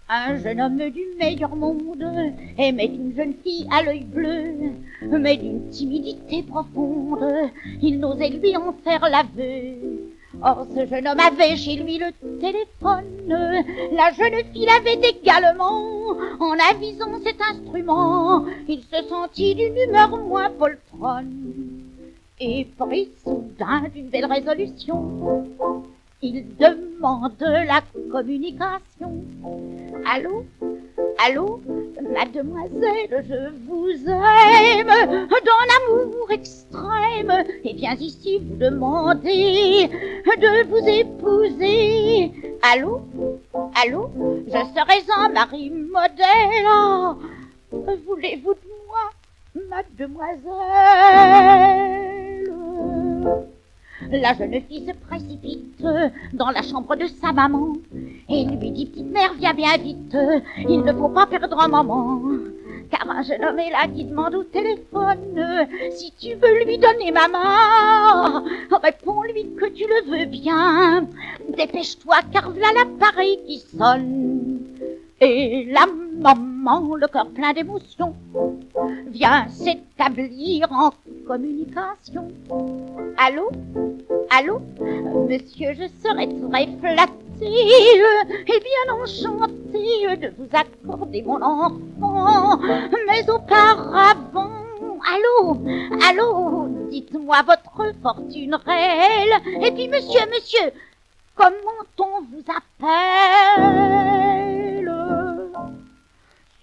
Un jeune homme du meilleur monde aimait une jeune fille à l'œil bleu, mais d'une timidité profonde, il n'osait lui en faire l'aveu. Or ce jeune homme avait chez lui le téléphone, la jeune fille l'avait également. En avisant cet instrument, il se sentit d'une humeur moins poltronne, et prit soudain d'une belle résolution. Il demande la communication. Allô, allô, mademoiselle, je vous aime d'un amour extrême, et viens ici vous demander de vous épouser. Allô, allô, je serai un mari modèle. Voulez-vous de moi, mademoiselle? La jeune fille se précipite dans la chambre de sa maman et lui dit: petite mère, viens bien vite, il ne faut pas perdre un moment. Car un jeune homme est là qui demande au téléphone si tu veux lui donner ma main. Réponds-lui que tu le veux bien. Dépêche-toi car voilà l'appareil qui sonne. Et la maman, le cœur plein d'émotion, vient s'établir en communication. Allô, allô, monsieur, je serais très flattée et bien enchantée de vous accorder mon enfant. Mais auparavant, allô, allô, dites-moi votre fortune réelle. Et puis monsieur, comment on vous appelle?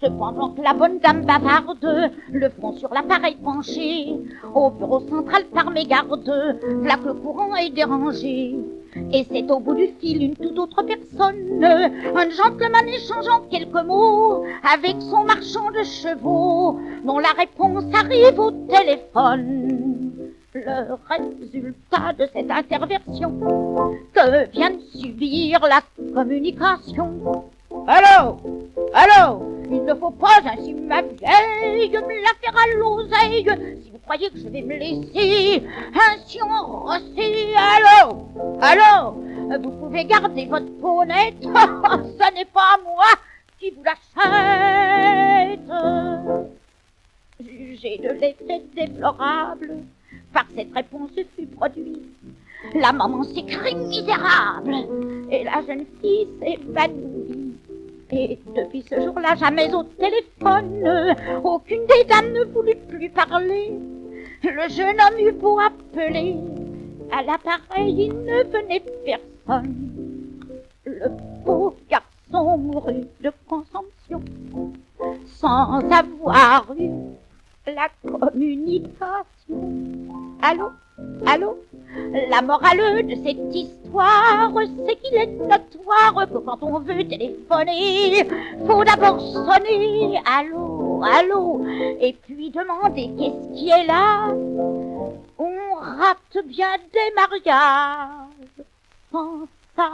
Cependant que la bonne dame bavarde, le front sur l'appareil penché, au bureau central par mégarde, v'là que le courant est dérangé. Et c'est au bout du fil une toute autre personne, un gentleman échangeant quelques mots avec son marchand de chevaux, dont la réponse arrive au téléphone. Le résultat de cette interversion que vient de subir la communication. Allô, allô, il ne faut pas ainsi, ma vieille, me la faire à l'oseille, si vous croyez que je vais me laisser ainsi enrosser. Allô, allô, vous pouvez garder votre ponette, ce n'est pas moi qui vous l'achète. Jugez de l'effet déplorable par cette réponse fut produite. La maman s'écrie misérable et la jeune fille s'évanouit. Et depuis ce jour-là, jamais au téléphone, aucune des dames ne voulut plus parler. Le jeune homme eut beau appeler, à l'appareil il ne venait personne. Le beau garçon mourut de consomption, sans avoir eu la communication. Allô, allô, la morale de cette histoire, c'est qu'il est notoire que quand on veut téléphoner, faut d'abord sonner. Allô, allô, et puis demander qu'est-ce qui est là. On rate bien des mariages sans ça.